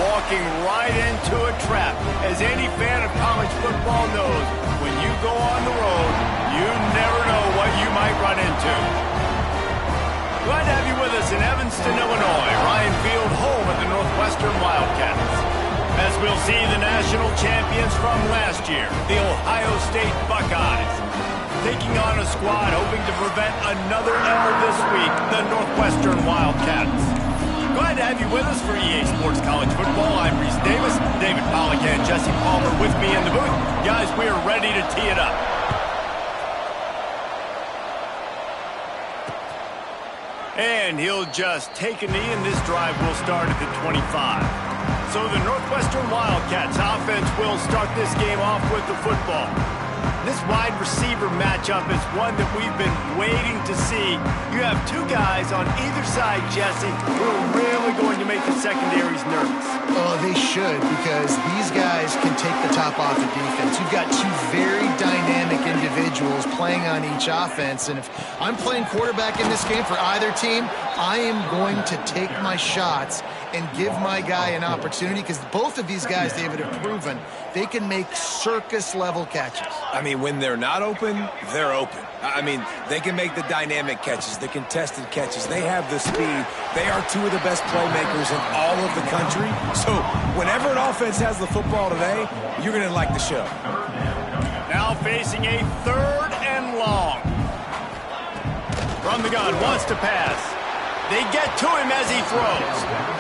walking right into a trap. As any fan of college football knows, when you go on the road, you never know what you might run into. Glad to have you with us in Evanston, Illinois. Ryan Field, home of the Northwestern Wildcats. As we'll see the national champions from last year, the Ohio State Buckeyes, taking on a squad hoping to prevent another L this week, the Northwestern Wildcats. Glad to have you with us for EA Sports College Football. I'm Reese Davis, David Pollack and Jesse Palmer with me in the booth. Guys, we are ready to tee it up. And he'll just take a knee, and this drive will start at the 25. So the Northwestern Wildcats offense will start this game off with the football. This wide receiver matchup is one that we've been waiting to see. You have two guys on either side, Jesse, who are really going to make the secondaries nervous. Oh, they should, because these guys can take the top off the defense. You've got two very dynamic individuals playing on each offense, and if I'm playing quarterback in this game for either team, I am going to take my shots and give my guy an opportunity, because both of these guys, David, have proven they can make circus-level catches. I mean, when they're not open, they're open. I mean, they can make the dynamic catches, the contested catches. They have the speed. They are two of the best playmakers in all of the country. So whenever an offense has the football today, you're going to like the show. Now facing a 3rd and long. From the gun, wants to pass. They get to him as he throws.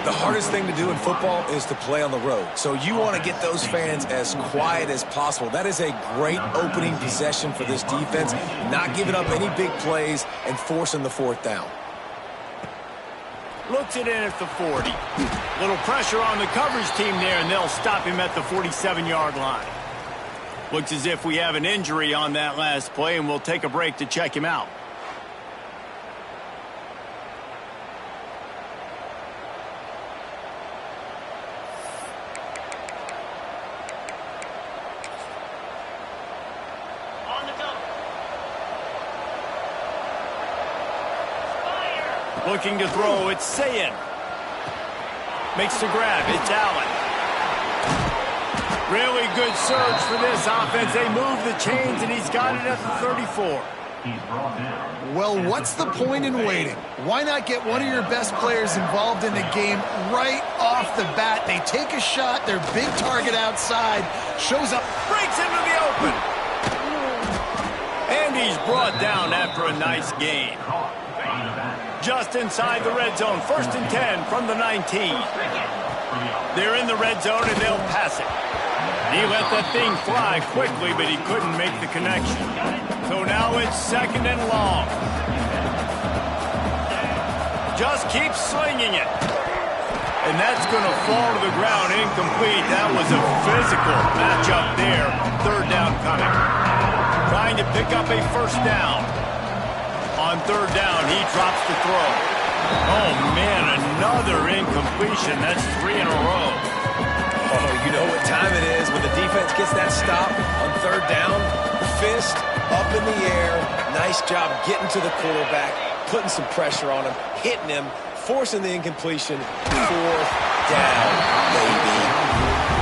The hardest thing to do in football is to play on the road. So you want to get those fans as quiet as possible. That is a great opening possession for this defense. Not giving up any big plays and forcing the 4th down. Looks it in at the 40. Little pressure on the coverage team there, and they'll stop him at the 47-yard line. Looks as if we have an injury on that last play, and we'll take a break to check him out. Looking to throw, it's Sayin. Makes the grab, it's Allen. Really good surge for this offense. They move the chains, and he's got it at the 34. Well, what's the point in waiting? Why not get one of your best players involved in the game right off the bat? They take a shot, their big target outside, shows up, breaks into the open. And he's brought down after a nice gain. Just inside the red zone, 1st and 10 from the 19. They're in the red zone, and they'll pass it. He let that thing fly quickly, but he couldn't make the connection. So now it's 2nd and long. Just keep slinging it. And that's going to fall to the ground incomplete. That was a physical matchup there. 3rd down coming. Trying to pick up a 1st down. On 3rd down, he drops the throw. Oh, man, another incompletion. That's 3 in a row. Oh, you know what time it is when the defense gets that stop on 3rd down. Fist up in the air. Nice job getting to the quarterback, putting some pressure on him, hitting him, forcing the incompletion. 4th down, baby.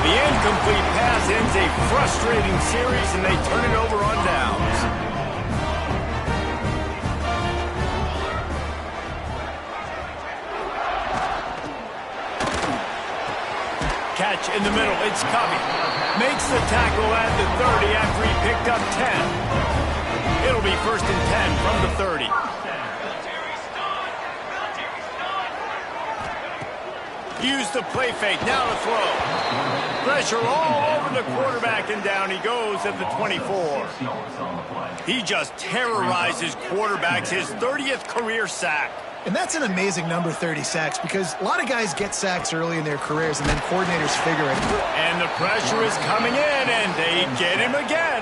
The incomplete pass ends a frustrating series, and they turn it over on downs. Catch in the middle, it's Covey. Makes the tackle at the 30 after he picked up 10. It'll be 1st and 10 from the 30. Use the play fake, now to throw. Pressure all over the quarterback, and down he goes at the 24. He just terrorizes quarterbacks, his 30th career sack. And that's an amazing number, 30 sacks, because a lot of guys get sacks early in their careers, and then coordinators figure it. And the pressure is coming in, and they get him again.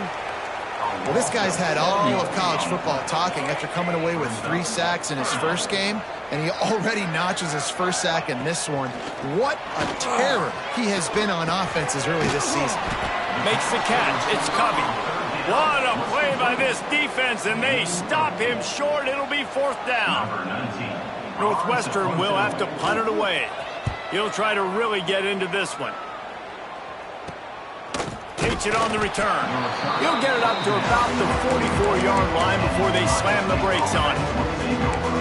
Well, this guy's had all of college football talking after coming away with 3 sacks in his first game, and he already notches his 1st sack in this one. What a terror he has been on offenses early this season. Makes the catch. It's Covey. What a play by this defense, and they stop him short. It'll be 4th down. Northwestern will have to punt it away. He'll try to really get into this one. Takes it on the return. He'll get it up to about the 44-yard line before they slam the brakes on it.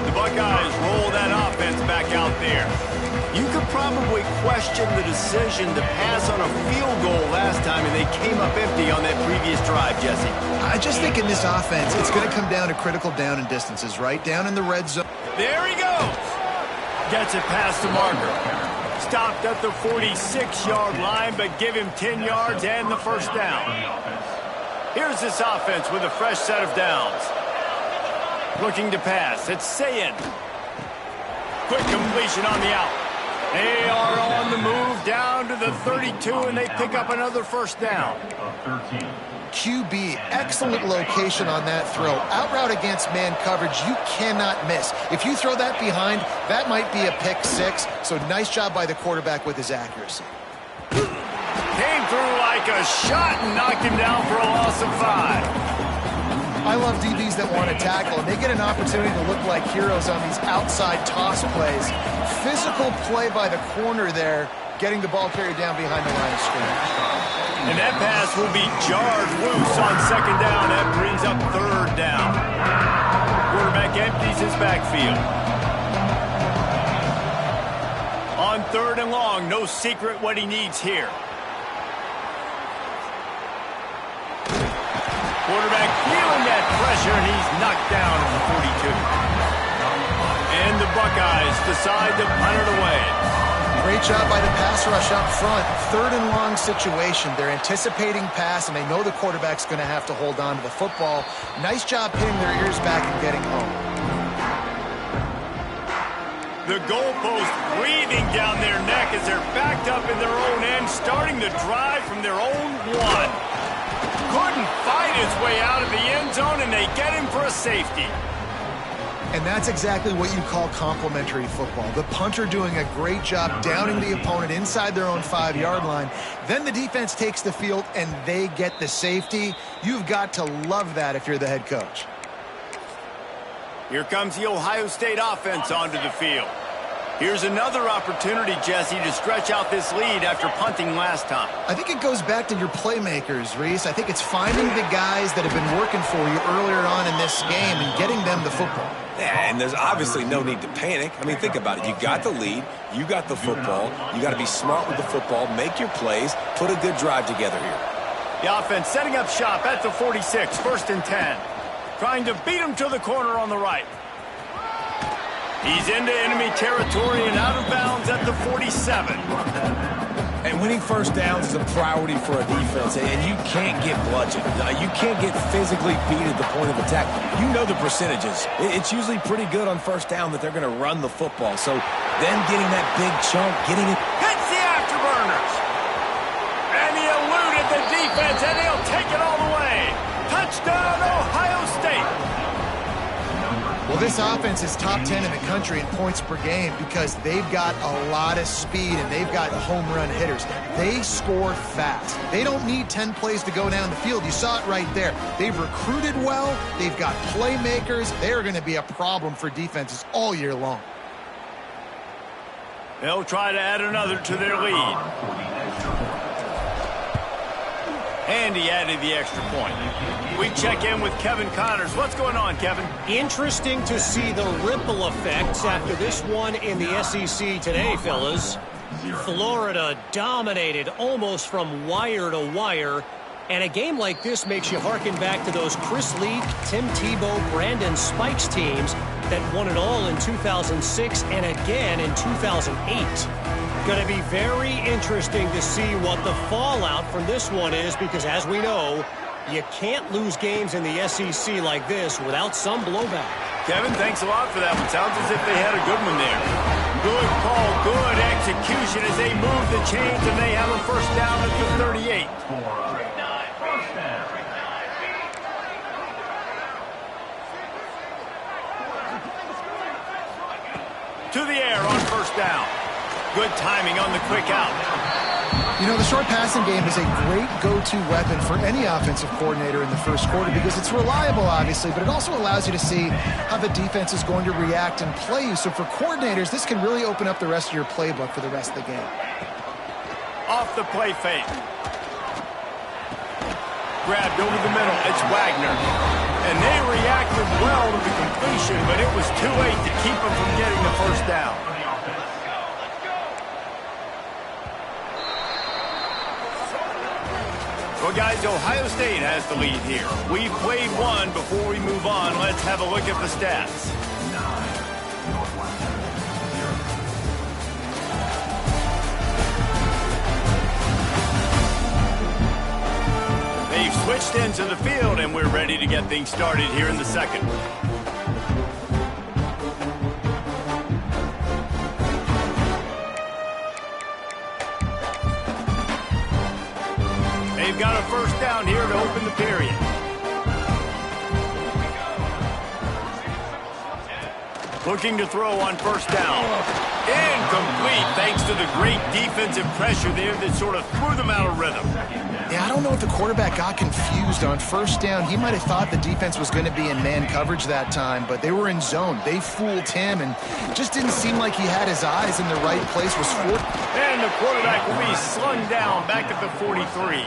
The Buckeyes roll that offense back out there. You could probably question the decision to pass on a field goal last time, and they came up empty on that previous drive, Jesse. I just think in this offense, it's going to come down to critical down and distances, right? Down in the red zone. There he goes. Gets it past the marker. Stopped at the 46-yard line, but give him 10 yards and the first down. Here's this offense with a fresh set of downs. Looking to pass. It's Sayin. Quick completion on the out. They are on the move down to the 32, and they pick up another first down. QB, excellent location on that throw. Out route against man coverage, you cannot miss. If you throw that behind, that might be a pick six. So nice job by the quarterback with his accuracy. Came through like a shot and knocked him down for a loss of 5. I love DBs that want to tackle, and they get an opportunity to look like heroes on these outside toss plays. Physical play by the corner there, getting the ball carried down behind the line of scrimmage. And that pass will be jarred loose on second down. That brings up third down. Quarterback empties his backfield. On third and long, no secret what he needs here. Quarterback feeling that pressure, and he's knocked down at the 42. And the Buckeyes decide to punt it away. Great job by the pass rush up front. Third and long situation. They're anticipating pass, and they know the quarterback's going to have to hold on to the football. Nice job pinning their ears back and getting home. The goalpost breathing down their neck as they're backed up in their own end, starting the drive from their own one. Couldn't fight his way out of the end zone, and they get him for a safety. And that's exactly what you call complementary football. The punter doing a great job downing the opponent inside their own 5-yard line. Then the defense takes the field, and they get the safety. You've got to love that if you're the head coach. Here comes the Ohio State offense onto the field. Here's another opportunity, Jesse, to stretch out this lead after punting last time. I think it goes back to your playmakers, Reese. I think it's finding the guys that have been working for you earlier on in this game and getting them the football. Yeah, and there's obviously no need to panic. I mean, think about it. You got the lead. You got the football. You got to be smart with the football, make your plays, put a good drive together here. The offense setting up shop at the 46, first and 10. Trying to beat him to the corner on the right. He's into enemy territory and out of bounds at the 47. And winning first downs is a priority for a defense, and you can't get bludgeoned. You can't get physically beat at the point of attack. You know the percentages. It's usually pretty good on first down that they're going to run the football. So then getting that big chunk, getting it. Hits the afterburners. And he eluded the defense, and he'll take it all the way. Touchdown, Ohio State. Well, this offense is top 10 in the country in points per game because they've got a lot of speed and they've got home run hitters. They score fast. They don't need 10 plays to go down the field. You saw it right there. They've recruited well. They've got playmakers. They're going to be a problem for defenses all year long. They'll try to add another to their lead. And he added the extra point. We check in with Kevin Connors. What's going on, Kevin? Interesting to see the ripple effects after this one in the SEC today, fellas. Florida dominated almost from wire to wire. And a game like this makes you harken back to those Chris Leak, Tim Tebow, Brandon Spikes teams that won it all in 2006 and again in 2008. Going to be very interesting to see what the fallout from this one is because, as we know, you can't lose games in the SEC like this without some blowback. Kevin, thanks a lot for that one. Sounds as if they had a good one there. Good call, good execution as they move the chains, and they have a first down at the 38. To the air on first down. Good timing on the quick out. You know, the short passing game is a great go-to weapon for any offensive coordinator in the first quarter because it's reliable, obviously, but it also allows you to see how the defense is going to react and play you. So for coordinators, this can really open up the rest of your playbook for the rest of the game. Off the play fake. Grabbed over the middle. It's Wagner. And they reacted well to the completion, but it was too late to keep them from getting the first down. Well, guys, Ohio State has the lead here. We've played one. Before we move on, let's have a look at the stats. They've switched into the field, and we're ready to get things started here in the second. They've got a first down here to open the period. Looking to throw on first down. Incomplete, thanks to the great defensive pressure there that sort of threw them out of rhythm. Yeah, I don't know if the quarterback got confused on first down. He might have thought the defense was going to be in man coverage that time, but they were in zone. They fooled him and just didn't seem like he had his eyes in the right place. And the quarterback will be slung down back at the 43.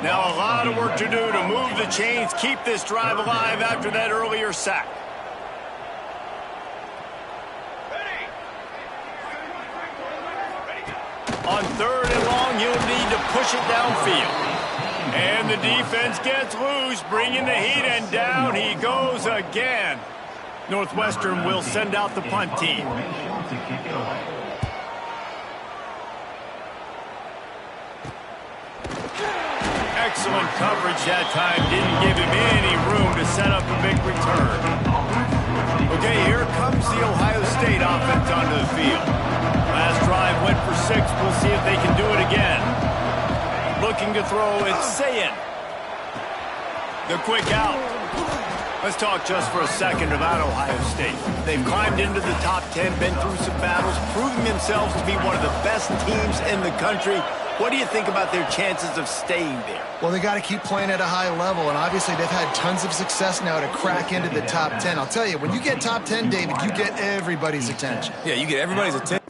Now a lot of work to do to move the chains, keep this drive alive after that earlier sack. On third and long, you'll need to push it downfield. And the defense gets loose, bringing the heat, and down he goes again. Northwestern will send out the punt team. Excellent coverage that time. Didn't give him any room to set up a big return. Okay, here comes the Ohio State offense onto the field. Last drive went for 6. We'll see if they can do it again. Looking to throw, it's Sayin. The quick out. Let's talk just for a second about Ohio State. They've climbed into the top 10, been through some battles, proving themselves to be one of the best teams in the country. What do you think about their chances of staying there? Well, they got to keep playing at a high level, and obviously they've had tons of success now to crack into the top 10. I'll tell you, when you get top 10, David, you get everybody's attention. Yeah, you get everybody's attention.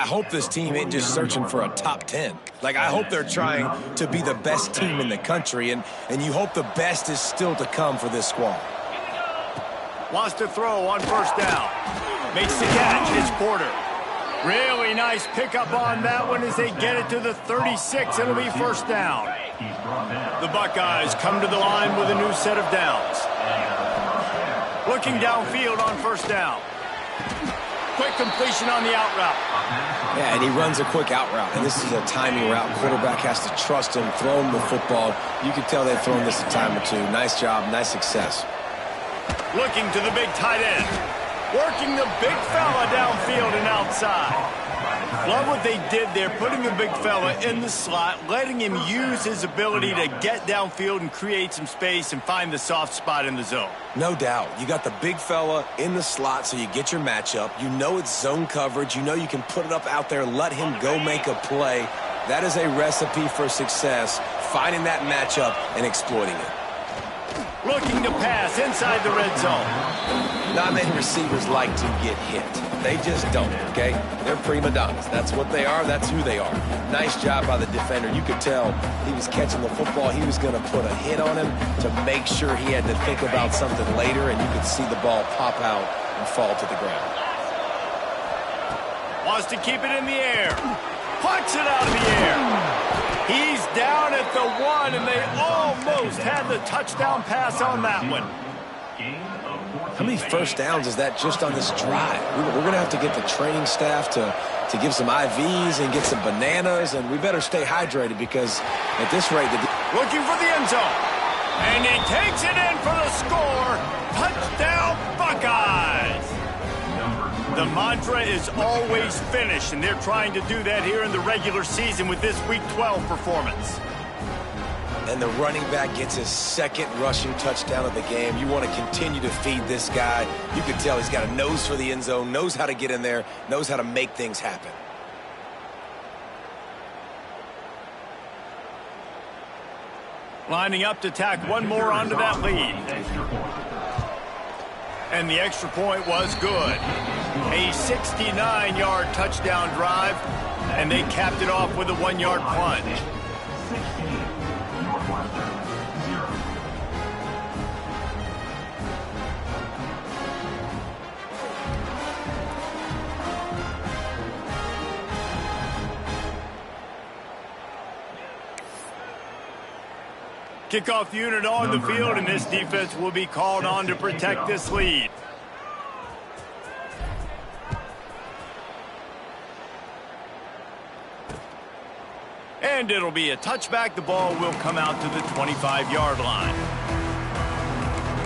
hope this team ain't just searching for a top 10. Like, I hope they're trying to be the best team in the country, and you hope the best is still to come for this squad. Wants to throw on first down. Makes the catch. It's Porter. Really nice pickup on that one as they get it to the 36. It'll be first down. The Buckeyes come to the line with a new set of downs. Looking downfield on first down. Quick completion on the out route. Yeah, and he runs a quick out route, and this is a timing route. Quarterback has to trust him, throw him the football. You can tell they've thrown this a time or two. Nice job, nice success. Looking to the big tight end. Working the big fella downfield and outside. Love what they did there, putting the big fella in the slot, letting him use his ability to get downfield and create some space and find the soft spot in the zone. No doubt. You got the big fella in the slot so you get your matchup. You know it's zone coverage. You know you can put it up out there, let him go make a play. That is a recipe for success, finding that matchup and exploiting it. Looking to pass inside the red zone. Not many receivers like to get hit. They just don't, okay? They're prima donnas. That's what they are. That's who they are. Nice job by the defender. You could tell he was catching the football. He was going to put a hit on him to make sure he had to think about something later, and you could see the ball pop out and fall to the ground. Wants to keep it in the air. Puts it out of the air. He's down at the 1, and they almost had the touchdown pass on that one. How many first downs is that just on this drive? We're going to have to get the training staff to give some IVs and get some bananas, and we better stay hydrated because at this rate... Looking for the end zone. And he takes it in for the score. Touchdown, Buckeyes! The mantra is always finish, and they're trying to do that here in the regular season with this Week 12 performance. And the running back gets his second rushing touchdown of the game. You want to continue to feed this guy. You can tell he's got a nose for the end zone, knows how to get in there, knows how to make things happen. Lining up to tack one more onto that lead. And the extra point was good. A 69-yard touchdown drive, and they capped it off with a 1-yard plunge. Kickoff unit on the field, and this defense will be called on to protect this lead. And it'll be a touchback. The ball will come out to the 25-yard line.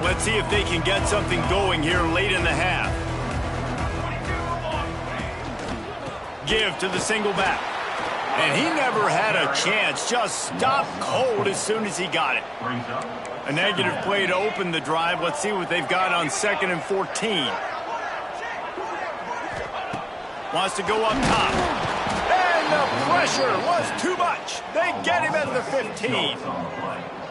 Let's see if they can get something going here late in the half. Give to the single back. And he never had a chance. Just stopped cold as soon as he got it. A negative play to open the drive. Let's see what they've got on 2nd and 14. Wants to go up top. And the pressure was too much. They get him at the 15.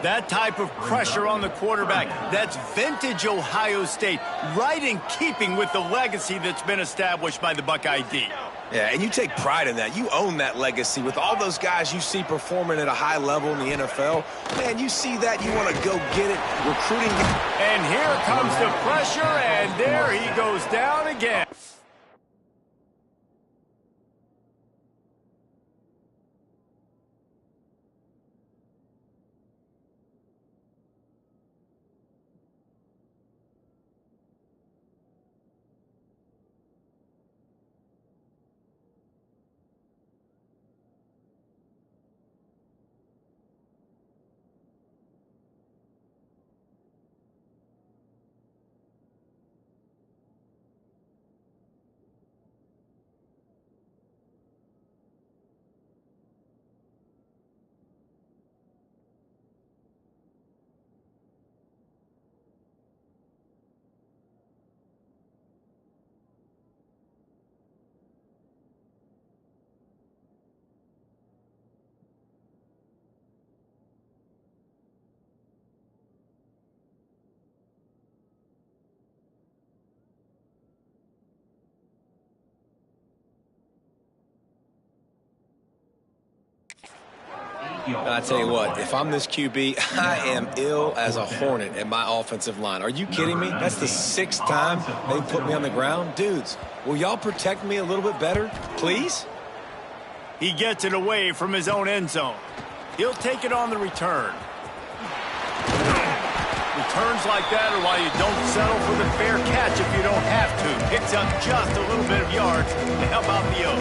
That type of pressure on the quarterback, that's vintage Ohio State, right in keeping with the legacy that's been established by the Buckeye D. Yeah, and you take pride in that. You own that legacy with all those guys you see performing at a high level in the NFL. Man, you see that, you want to go get it, recruiting. And here comes the pressure, and there he goes down again. I tell you what, if I'm this QB, I am ill as a hornet at my offensive line. Are you kidding me? That's the 6th time they put me on the ground. Dudes, will y'all protect me a little bit better, please? He gets it away from his own end zone. He'll take it on the return. Returns like that are why you don't settle for the fair catch if you don't have to. Picks up just a little bit of yards to help out the Oak.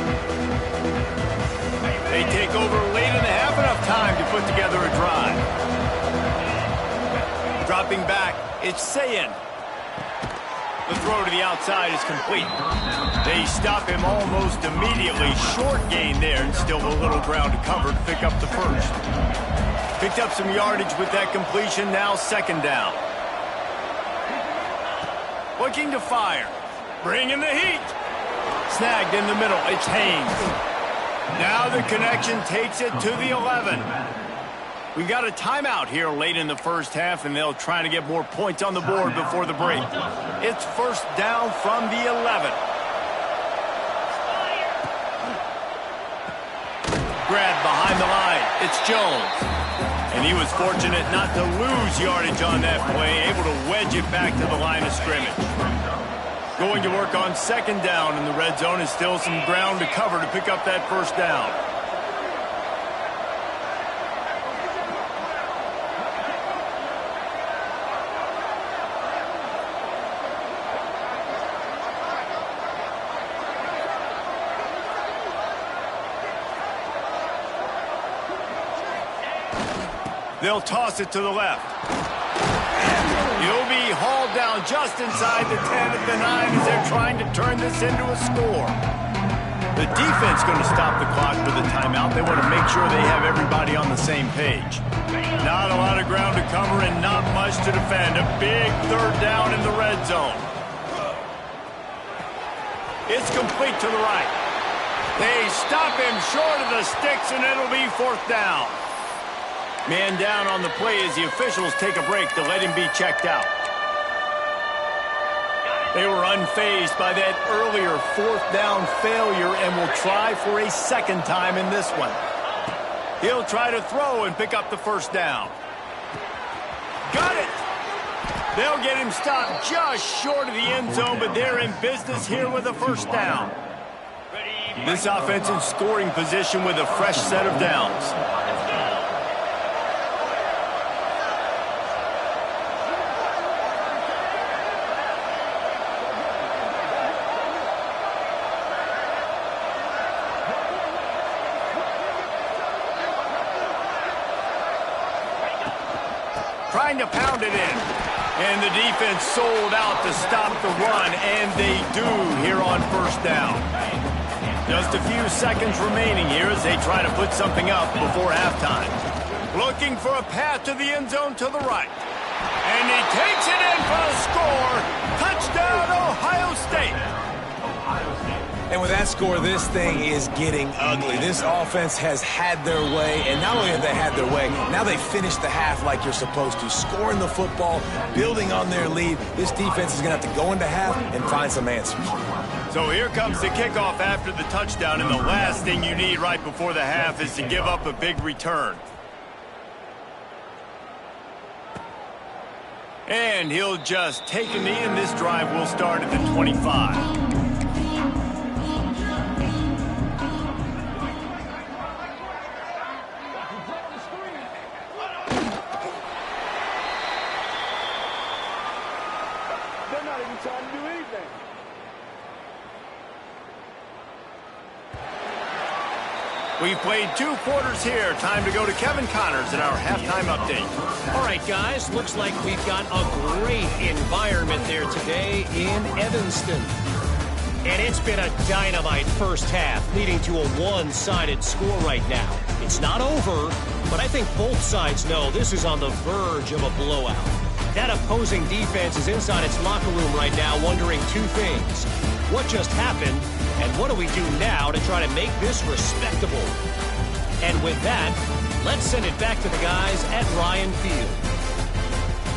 They take over late in the half, enough time to put together a drive. Dropping back, it's Sayin. The throw to the outside is complete. They stop him almost immediately. Short gain there, and still a little ground to cover to pick up the first. Picked up some yardage with that completion, now 2nd down. Looking to fire. Bringing the heat. Snagged in the middle, it's Haynes. Now the connection takes it to the 11. We got a timeout here late in the first half, and they'll try to get more points on the board before the break. It's 1st down from the 11. Grab behind the line. It's Jones. And he was fortunate not to lose yardage on that play, able to wedge it back to the line of scrimmage. Going to work on 2nd down in the red zone, is still some ground to cover to pick up that 1st down. They'll toss it to the left. He'll be hauled down just inside the 10 at the 9 as they're trying to turn this into a score. The defense going to stop the clock with a timeout. They want to make sure they have everybody on the same page. Not a lot of ground to cover and not much to defend. A big 3rd down in the red zone. It's complete to the right. They stop him short of the sticks, and it'll be 4th down. Man down on the play as the officials take a break to let him be checked out. They were unfazed by that earlier 4th down failure and will try for a 2nd time in this one. He'll try to throw and pick up the 1st down. Got it! They'll get him stopped just short of the end zone, but they're in business here with a 1st down. This offense in scoring position with a fresh set of downs. Trying to pound it in. And the defense sold out to stop the run, and they do here on 1st down. Just a few seconds remaining here as they try to put something up before halftime. Looking for a path to the end zone to the right. And he takes it in for a score. Touchdown, Ohio State. And with that score, this thing is getting ugly. This offense has had their way, and not only have they had their way, now they finish the half like you're supposed to, scoring the football, building on their lead. This defense is going to have to go into half and find some answers. So here comes the kickoff after the touchdown, and the last thing you need right before the half is to give up a big return. And he'll just take a knee, and this drive will start at the 25. We've played 2 quarters here. Time to go to Kevin Connors in our halftime update. All right, guys, looks like we've got a great environment there today in Evanston. And it's been a dynamite first half, leading to a one-sided score right now. It's not over, but I think both sides know this is on the verge of a blowout. That opposing defense is inside its locker room right now wondering 2 things. What just happened? And what do we do now to try to make this respectable? And with that, let's send it back to the guys at Ryan Field.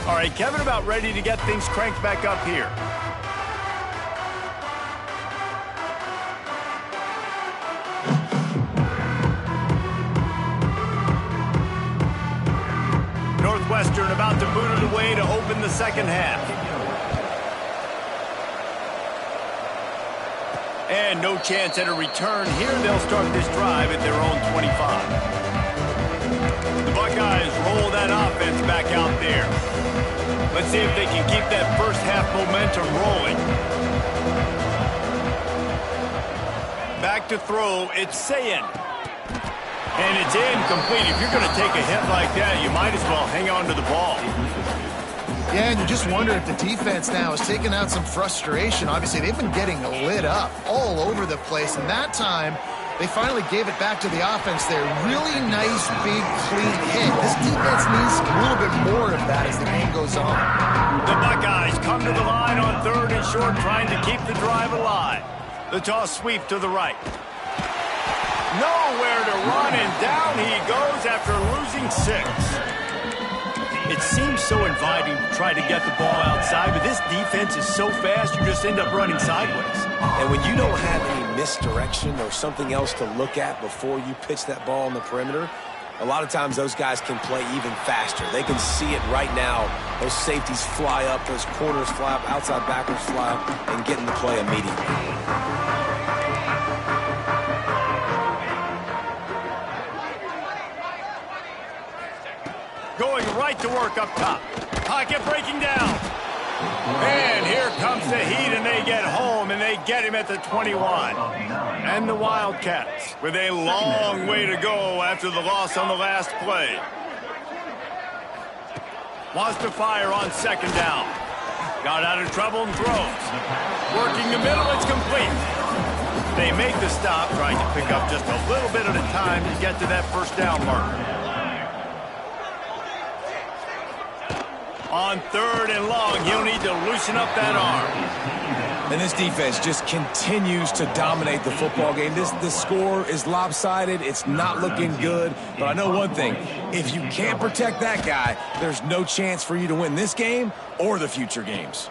All right, Kevin, about ready to get things cranked back up here. about to boot it away to open the second half. And no chance at a return here. They'll start this drive at their own 25. The Buckeyes roll that offense back out there. Let's see if they can keep that first half momentum rolling. Back to throw, it's Sayin. And it's incomplete. If you're going to take a hit like that, you might as well hang on to the ball. Yeah, and you just wonder if the defense now is taking out some frustration. Obviously, they've been getting lit up all over the place, and that time they finally gave it back to the offense there. Really nice, big, clean hit. This defense needs a little bit more of that as the game goes on. The Buckeyes come to the line on 3rd and short, trying to keep the drive alive. The toss sweep to the right. Nowhere to run, and down he goes after losing 6. It seems so inviting to try to get the ball outside, but this defense is so fast, you just end up running sideways. And when you don't have any misdirection or something else to look at before you pitch that ball on the perimeter, a lot of times those guys can play even faster. They can see it right now. Those safeties fly up, those corners fly up, outside backers fly up, and get in the play immediately. Going right to work up top. Pocket breaking down. And here comes the Heat, and they get home, and they get him at the 21. And the Wildcats with a long way to go after the loss on the last play. Wants to fire on 2nd down. Got out of trouble and throws. Working the middle, it's complete. They make the stop, trying to pick up just a little bit at a time to get to that 1st down marker. On 3rd and long, he'll need to loosen up that arm. And this defense just continues to dominate the football game. This score is lopsided. It's not looking good. But I know one thing. If you can't protect that guy, there's no chance for you to win this game or the future games.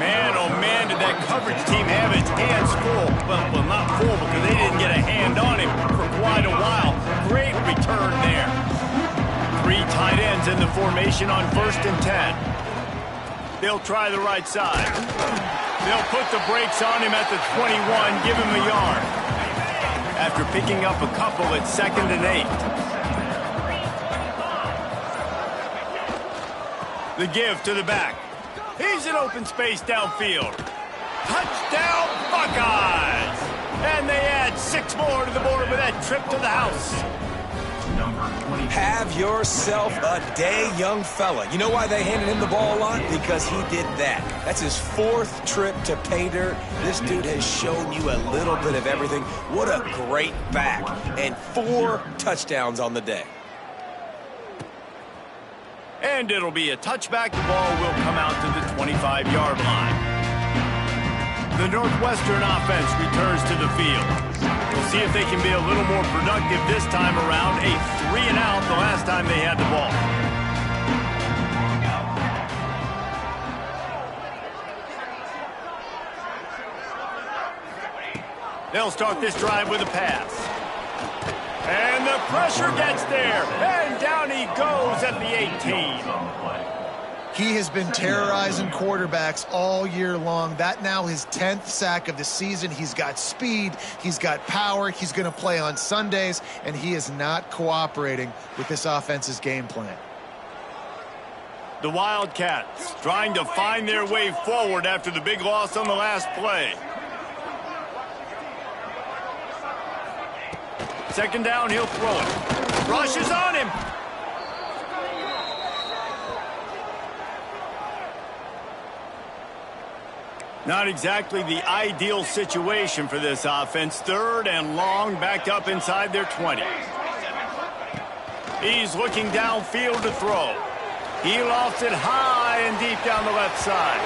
Man, oh man, did that coverage team have its hands full. Well, not full because they didn't get a hand on him for quite a while. Great return there. 3 tight ends in the formation on 1st and 10. They'll try the right side. They'll put the brakes on him at the 21, give him a yard. After picking up a couple at 2nd and 8. The give to the back. He's in open space downfield. Touchdown, Buckeyes! And they add 6 more to the board with that trip to the house. Have yourself a day, young fella. You know why they handed him the ball a lot? Because he did that. That's his 4th trip to pay dirt. This dude has shown you a little bit of everything. What a great back. And 4 touchdowns on the day. And it'll be a touchback. The ball will come out to the 25-yard line. The Northwestern offense returns to the field. We'll see if they can be a little more productive this time around. A 3-and-out the last time they had the ball. They'll start this drive with a pass. And the pressure gets there. And down he goes at the 18. He has been terrorizing quarterbacks all year long. That now his 10th sack of the season. He's got speed. He's got power. He's going to play on Sundays. And he is not cooperating with this offense's game plan. The Wildcats trying to find their way forward after the big loss on the last play. 2nd down, he'll throw it. Rushes on him. Not exactly the ideal situation for this offense. 3rd and long, backed up inside their 20. He's looking downfield to throw. He lofts it high and deep down the left side.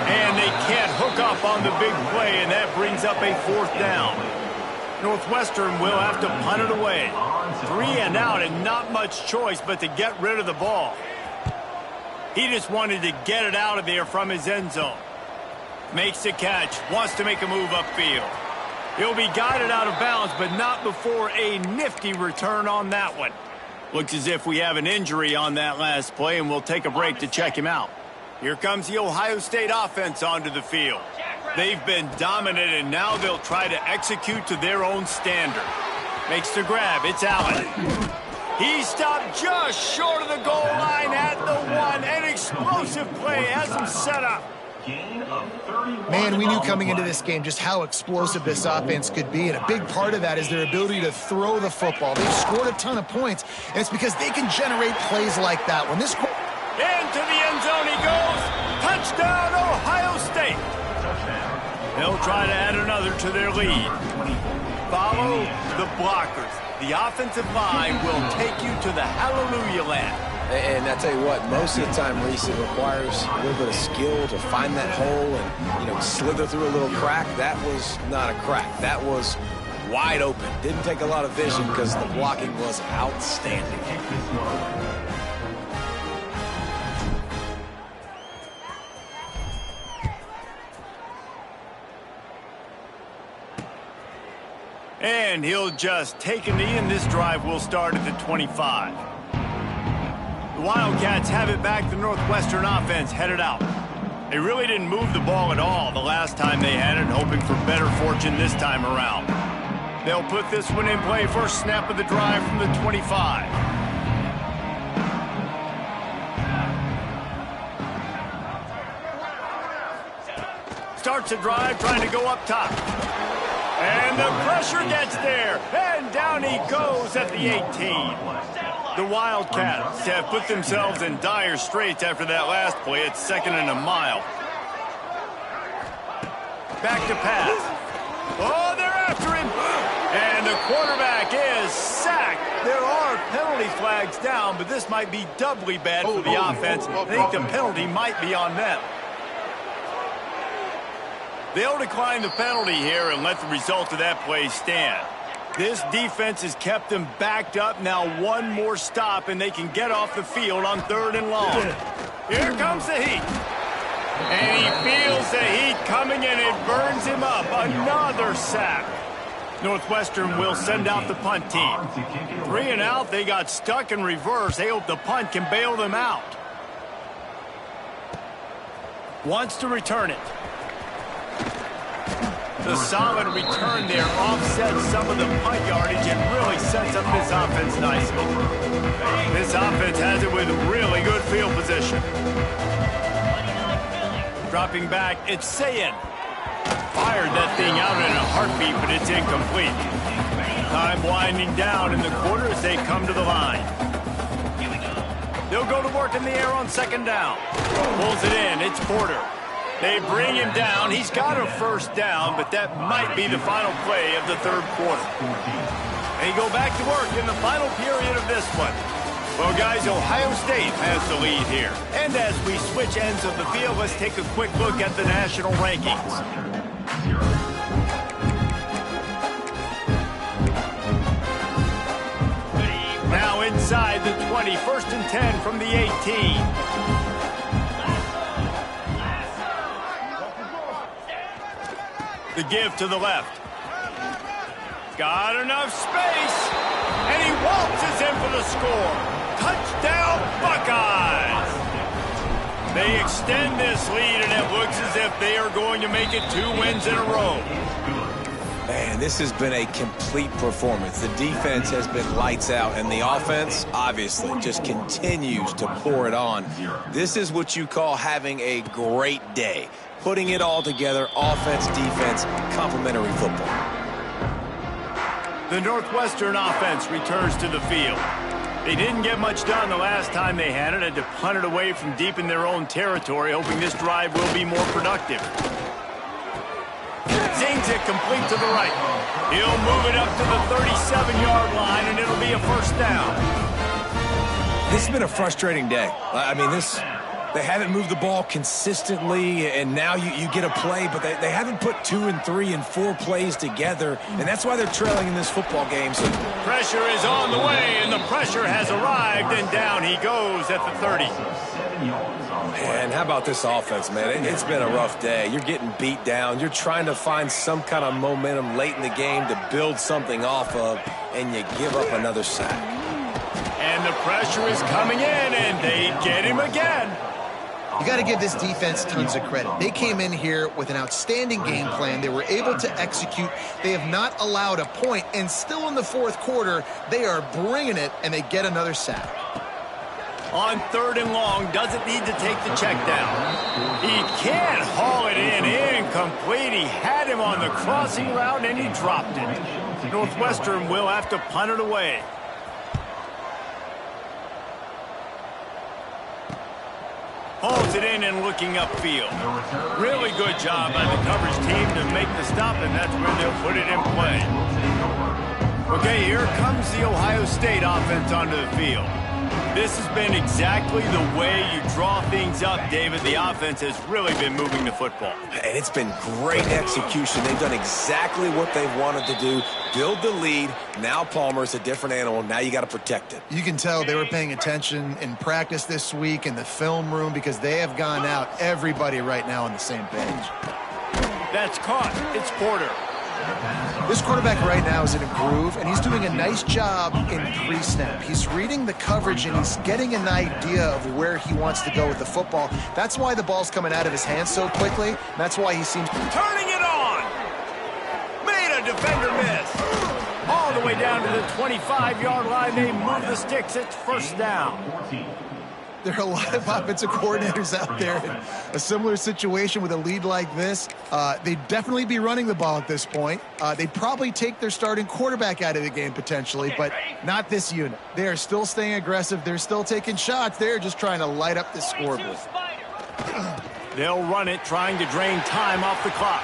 And they can't hook up on the big play, and that brings up a 4th down. Northwestern will have to punt it away. 3-and-out and not much choice but to get rid of the ball. He just wanted to get it out of there from his end zone. Makes the catch, wants to make a move upfield. He'll be guided out of bounds, but not before a nifty return on that one. Looks as if we have an injury on that last play, and we'll take a break to check him out. Here comes the Ohio State offense onto the field. They've been dominant, and now they'll try to execute to their own standard. Makes the grab. It's Allen. He stopped just short of the goal line at the 1. An explosive play has him set up. Man, we knew coming into this game just how explosive this offense could be, and a big part of that is their ability to throw the football. They've scored a ton of points, and it's because they can generate plays like that. When this into the end zone he goes. Touchdown, Ohio State. They'll try to add another to their lead. Follow the blockers. The offensive line will take you to the hallelujah land. And I tell you what, most of the time, Reese, it requires a little bit of skill to find that hole and, slither through a little crack. That was not a crack. That was wide open. Didn't take a lot of vision because the blocking was outstanding. And he'll just take a knee, and this drive will start at the 25. The Wildcats have it back. The Northwestern offense headed out. They really didn't move the ball at all the last time they had it, hoping for better fortune this time around. They'll put this one in play. First snap of the drive from the 25. Starts a drive trying to go up top. And the pressure gets there. And down he goes at the 18. The Wildcats have put themselves in dire straits after that last play. It's 2nd and a mile. Back to pass. Oh, they're after him. And the quarterback is sacked. There are penalty flags down, but this might be doubly bad for the offense. I think the penalty might be on them. They'll decline the penalty here and let the result of that play stand. This defense has kept them backed up. Now one more stop, and they can get off the field on 3rd and long. Here comes the heat. And he feels the heat coming, and it burns him up. Another sack. Northwestern will send out the punt team. 3 and out. They got stuck in reverse. They hope the punt can bail them out. Wants to return it. The solid return there offsets some of the punt yardage and really sets up this offense nicely. This offense has it with really good field position. Dropping back, it's Sayin. Fired that thing out in a heartbeat, but it's incomplete. Time winding down in the quarter as they come to the line. They'll go to work in the air on 2nd down. Pulls it in, it's Porter. They bring him down. He's got a first down, but that might be the final play of the 3rd quarter. They go back to work in the final period of this one. Well, guys, Ohio State has the lead here. And as we switch ends of the field, let's take a quick look at the national rankings. Now inside the 20, 1st and 10 from the 18. The give to the left. Got enough space. And he waltzes in for the score. Touchdown, Buckeyes. They extend this lead, and it looks as if they are going to make it 2 wins in a row. Man, this has been a complete performance. The defense has been lights out, and the offense, obviously, just continues to pour it on. This is what you call having a great day. Putting it all together, offense, defense, complementary football. The Northwestern offense returns to the field. They didn't get much done the last time they had it. Had to punt it away from deep in their own territory, hoping this drive will be more productive. Zings it complete to the right. He'll move it up to the 37-yard line, and it'll be a first down. This has been a frustrating day. I mean, They haven't moved the ball consistently, and now you get a play, but they haven't put 2 and 3 and 4 plays together, and that's why they're trailing in this football game. So pressure is on the way, and the pressure has arrived, and down he goes at the 30. And how about this offense, man? It's been a rough day. You're getting beat down. You're trying to find some kind of momentum late in the game to build something off of, and you give up another sack. And the pressure is coming in, and they get him again. You got to give this defense tons of credit. They came in here with an outstanding game plan. They were able to execute. They have not allowed a point, and still in the fourth quarter, they are bringing it, and they get another sack. On 3rd and long, doesn't need to take the check down. He can't haul it in, incomplete. He had him on the crossing route, and he dropped it. Northwestern will have to punt it away. Hauls it in and looking upfield. Really good job by the coverage team to make the stop, and that's where they'll put it in play. Okay, here comes the Ohio State offense onto the field. This has been exactly the way you draw things up, David. The offense has really been moving the football. And it's been great execution. They've done exactly what they've wanted to do. Build the lead. Now Palmer's a different animal. Now you got to protect it. You can tell they were paying attention in practice this week in the film room because they have gone out, everybody right now on the same page. That's caught. It's Porter. This quarterback right now is in a groove, and he's doing a nice job in pre-snap. He's reading the coverage, and he's getting an idea of where he wants to go with the football. That's why the ball's coming out of his hands so quickly. That's why he seems... Turning it on! Made a defender miss. All the way down to the 25-yard line. They move the sticks. It's first down. There are a lot of offensive coordinators out there in a similar situation with a lead like this. They'd definitely be running the ball at this point. They'd probably take their starting quarterback out of the game potentially, but not this unit. They are still staying aggressive. They're still taking shots. They're just trying to light up the scoreboard. They'll run it, trying to drain time off the clock.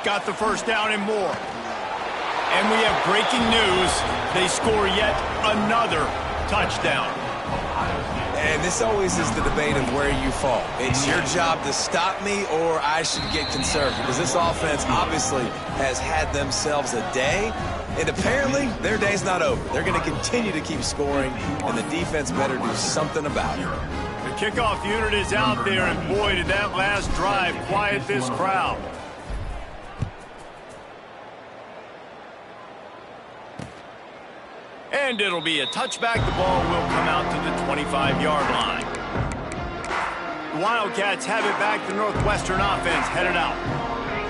Got the first down and more. And we have breaking news. They score yet another touchdown. And this always is the debate of where you fall. It's your job to stop me, or I should get conservative, because this offense obviously has had themselves a day, and apparently their day's not over. They're going to continue to keep scoring, and the defense better do something about it. The kickoff unit is out there, and boy, did that last drive quiet this crowd. And it'll be a touchback. The ball will come out to the 25-yard line. The Wildcats have it back. The Northwestern offense headed out.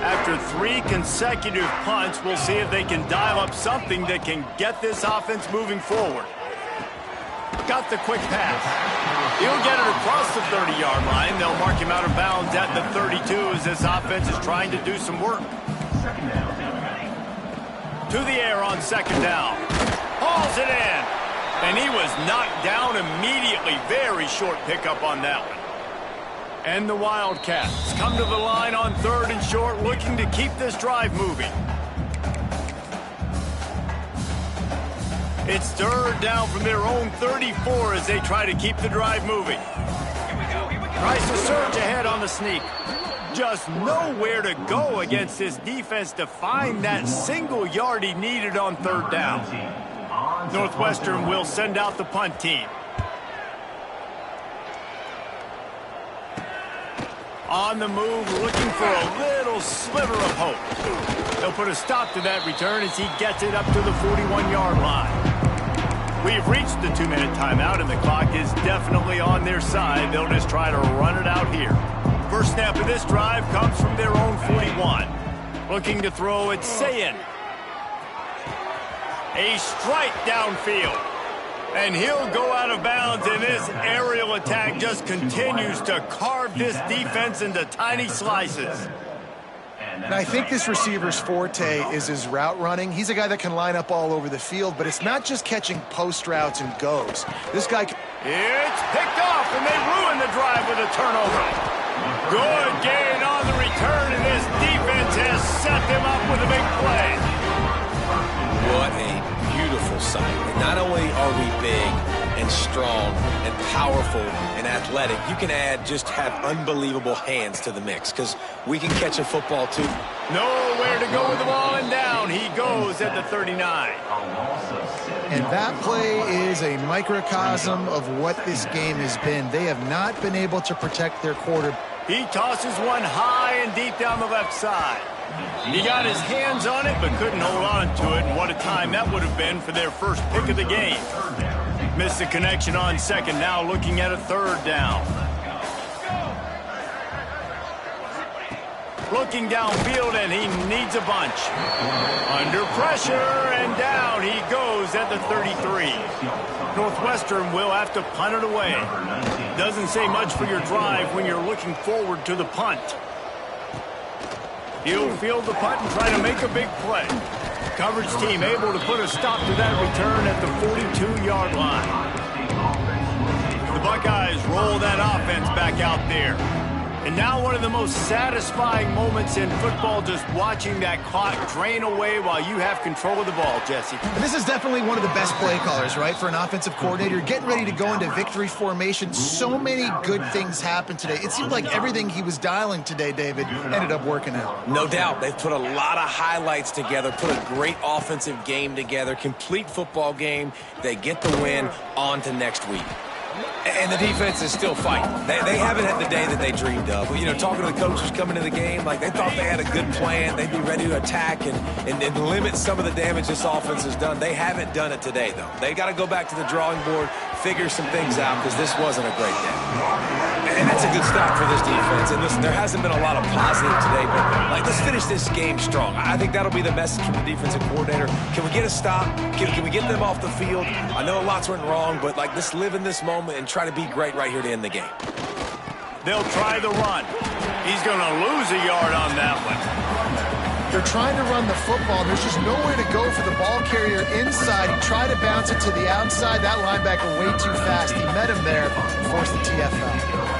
After 3 consecutive punts, we'll see if they can dial up something that can get this offense moving forward. Got the quick pass. He'll get it across the 30-yard line. They'll mark him out of bounds at the 32 as this offense is trying to do some work. To the air on second down. Hauls it in. And he was knocked down immediately. Very short pickup on that one. And the Wildcats come to the line on 3rd and short, looking to keep this drive moving. It's 3rd down from their own 34 as they try to keep the drive moving. Tries to surge ahead on the sneak. Just nowhere to go against this defense to find that single yard he needed on 3rd down. Northwestern will send out the punt team. On the move, looking for a little sliver of hope. They'll put a stop to that return as he gets it up to the 41-yard line. We've reached the 2-minute timeout, and the clock is definitely on their side. They'll just try to run it out here. First snap of this drive comes from their own 41. Looking to throw it, Sayin. A strike downfield. And he'll go out of bounds, and this aerial attack just continues to carve this defense into tiny slices. And I think this receiver's forte is his route running. He's a guy that can line up all over the field, but it's not just catching post routes and goes. This guy... It's picked off, and they ruin the drive with a turnover. Good gain on the return, and this defense has set them up with a big play. What a beautiful sight. And not only are we big, and strong and powerful and athletic, you can have unbelievable hands to the mix because we can catch a football too. Nowhere to go with the ball, and down he goes at the 39. And that play is a microcosm of what this game has been. They have not been able to protect their quarterback. He tosses one high and deep down the left side. He got his hands on it but couldn't hold on to it, and what a time that would have been for their first pick of the game. Missed the connection on second, now looking at a third down. Looking downfield, and he needs a bunch. Under pressure, and down he goes at the 33. Northwestern will have to punt it away. Doesn't say much for your drive when you're looking forward to the punt. He'll field the punt and try to make a big play. Coverage team able to put a stop to that return at the 42-yard line. The Buckeyes roll that offense back out there. And now one of the most satisfying moments in football, just watching that clock drain away while you have control of the ball, Jesse. And this is definitely one of the best play callers, right, for an offensive coordinator. Getting ready to go into victory formation. So many good things happened today. It seemed like everything he was dialing today, David, ended up working out. No doubt. They've put a lot of highlights together, put a great offensive game together, complete football game. They get the win. On to next week. And the defense is still fighting. They haven't had the day that they dreamed of. You know, talking to the coaches coming into the game, like they thought they had a good plan. They'd be ready to attack and limit some of the damage this offense has done. They haven't done it today, though. They got to go back to the drawing board, figure some things out, because this wasn't a great day. And that's a good start for this defense. And listen, there hasn't been a lot of positive today, but like, let's finish this game strong. I think that'll be the message from the defensive coordinator. Can we get a stop? Can we get them off the field? I know lots went wrong, but like, let's live in this moment and try to be great right here to end the game. They'll try the run. He's going to lose a yard on that one. They're trying to run the football. There's just nowhere to go for the ball carrier inside. He tried to bounce it to the outside. That linebacker way too fast. He met him there, forced the TFL.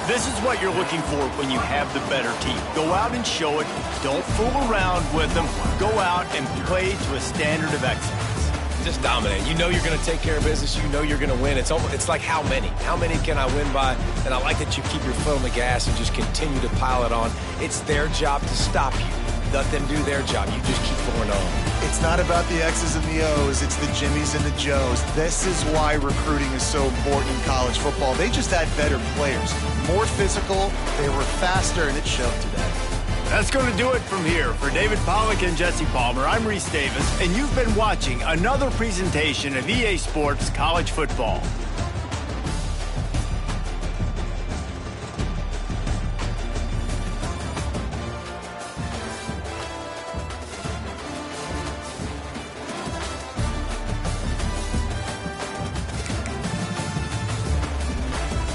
This is what you're looking for when you have the better team. Go out and show it. Don't fool around with them. Go out and play to a standard of excellence. Just dominate. You know you're going to take care of business. You know you're going to win. It's like how many? How many can I win by? And I like that you keep your foot on the gas and just continue to pile it on. It's their job to stop you. Let them do their job. You just keep going on. It's not about the X's and the O's. It's the Jimmies and the Joes. This is why recruiting is so important in college football. They just had better players. More physical, they were faster, and it showed today. That's going to do it from here. For David Pollack and Jesse Palmer, I'm Reese Davis, and you've been watching another presentation of EA Sports College Football.